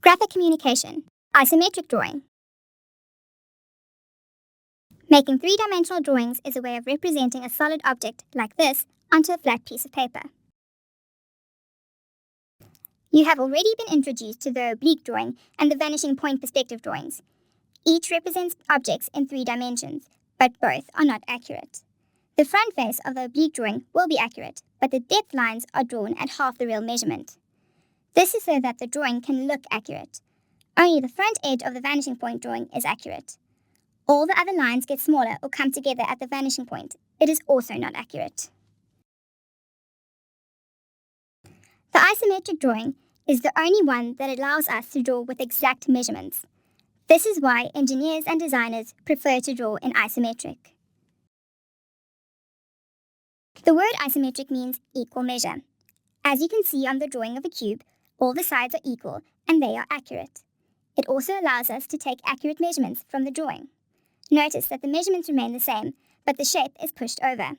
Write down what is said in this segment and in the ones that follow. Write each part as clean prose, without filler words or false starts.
Graphic communication. Isometric drawing. Making three-dimensional drawings is a way of representing a solid object, like this, onto a flat piece of paper. You have already been introduced to the oblique drawing and the vanishing point perspective drawings. Each represents objects in 3 dimensions, but both are not accurate. The front face of the oblique drawing will be accurate, but the depth lines are drawn at half the real measurement. This is so that the drawing can look accurate. Only the front edge of the vanishing point drawing is accurate. All the other lines get smaller or come together at the vanishing point. It is also not accurate. The isometric drawing is the only one that allows us to draw with exact measurements. This is why engineers and designers prefer to draw in isometric. The word isometric means equal measure. As you can see on the drawing of a cube, all the sides are equal and they are accurate. It also allows us to take accurate measurements from the drawing. Notice that the measurements remain the same, but the shape is pushed over.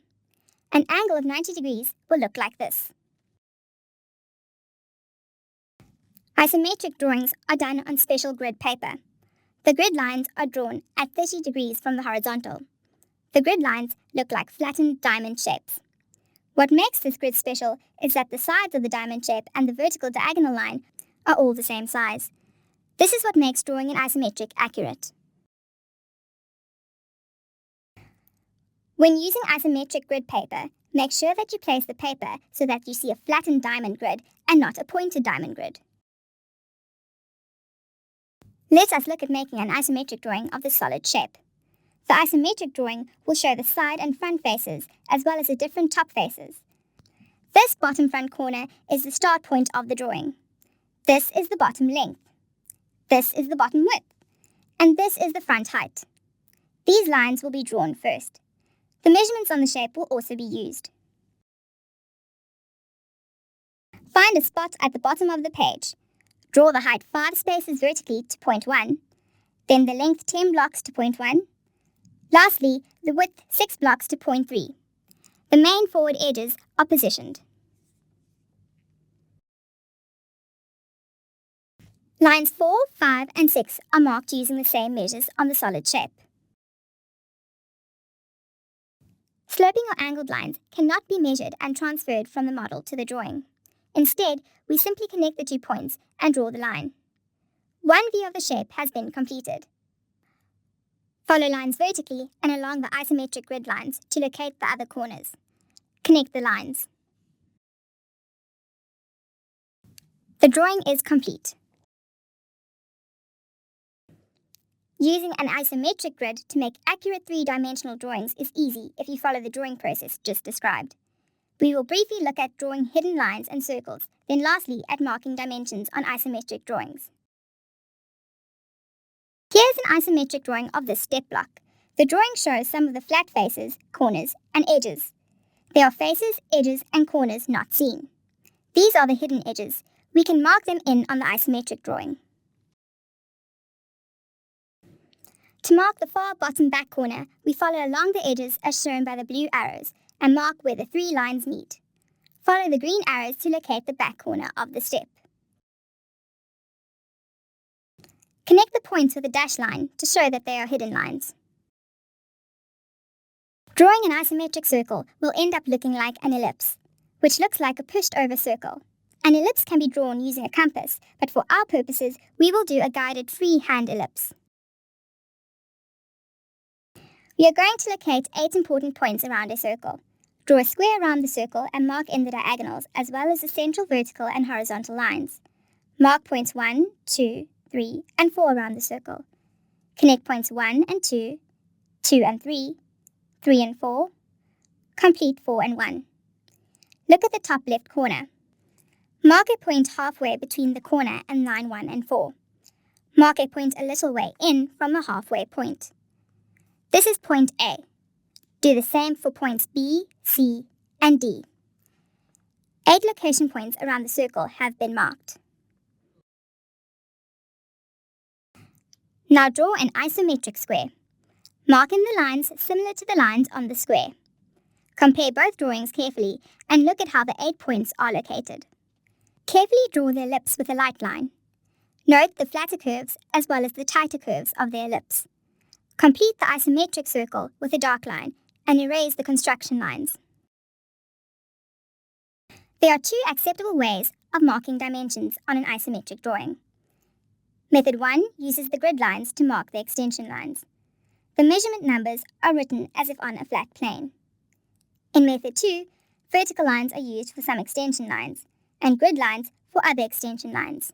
An angle of 90 degrees will look like this. Isometric drawings are done on special grid paper. The grid lines are drawn at 30 degrees from the horizontal. The grid lines look like flattened diamond shapes. What makes this grid special is that the sides of the diamond shape and the vertical diagonal line are all the same size. This is what makes drawing in isometric accurate. When using isometric grid paper, make sure that you place the paper so that you see a flattened diamond grid and not a pointed diamond grid. Let us look at making an isometric drawing of the solid shape. The isometric drawing will show the side and front faces as well as the different top faces. This bottom front corner is the start point of the drawing. This is the bottom length. This is the bottom width. And this is the front height. These lines will be drawn first. The measurements on the shape will also be used. Find a spot at the bottom of the page. Draw the height 5 spaces vertically to point 1, then the length 10 blocks to point 1. Lastly, the width 6 blocks to point 3. The main forward edges are positioned. Lines 4, 5, and 6 are marked using the same measures on the solid shape. Sloping or angled lines cannot be measured and transferred from the model to the drawing. Instead, we simply connect the 2 points and draw the line. One view of the shape has been completed. Follow lines vertically and along the isometric grid lines to locate the other corners. Connect the lines. The drawing is complete. Using an isometric grid to make accurate 3-dimensional drawings is easy if you follow the drawing process just described. We will briefly look at drawing hidden lines and circles, then lastly at marking dimensions on isometric drawings. Here's an isometric drawing of this step block. The drawing shows some of the flat faces, corners, and edges. There are faces, edges, and corners not seen. These are the hidden edges. We can mark them in on the isometric drawing. To mark the far bottom back corner, we follow along the edges as shown by the blue arrows and mark where the 3 lines meet. Follow the green arrows to locate the back corner of the step. Connect the points with a dash line to show that they are hidden lines. Drawing an isometric circle will end up looking like an ellipse, which looks like a pushed over circle. An ellipse can be drawn using a compass, but for our purposes, we will do a guided freehand ellipse. We are going to locate 8 important points around a circle. Draw a square around the circle and mark in the diagonals as well as the central vertical and horizontal lines. Mark points 1, 2, 3, and 4 around the circle. Connect points 1 and 2, 2 and 3, 3 and 4. Complete 4 and 1. Look at the top left corner. Mark a point halfway between the corner and line 1 and 4. Mark a point a little way in from the halfway point. This is point A. Do the same for points B, C, and D. 8 location points around the circle have been marked. Now draw an isometric square. Mark in the lines similar to the lines on the square. Compare both drawings carefully and look at how the 8 points are located. Carefully draw the ellipse with a light line. Note the flatter curves as well as the tighter curves of the ellipse. Complete the isometric circle with a dark line and erase the construction lines. There are two acceptable ways of marking dimensions on an isometric drawing. Method 1 uses the grid lines to mark the extension lines. The measurement numbers are written as if on a flat plane. In Method 2, vertical lines are used for some extension lines, and grid lines for other extension lines.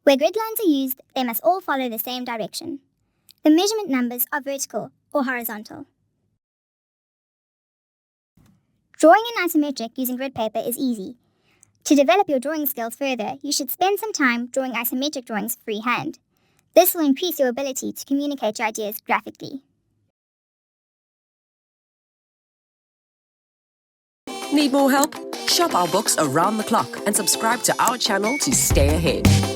Where grid lines are used, they must all follow the same direction. The measurement numbers are vertical or horizontal. Drawing in isometric using grid paper is easy. To develop your drawing skills further, you should spend some time drawing isometric drawings freehand. This will increase your ability to communicate your ideas graphically. Need more help? Shop our books around the clock and subscribe to our channel to stay ahead.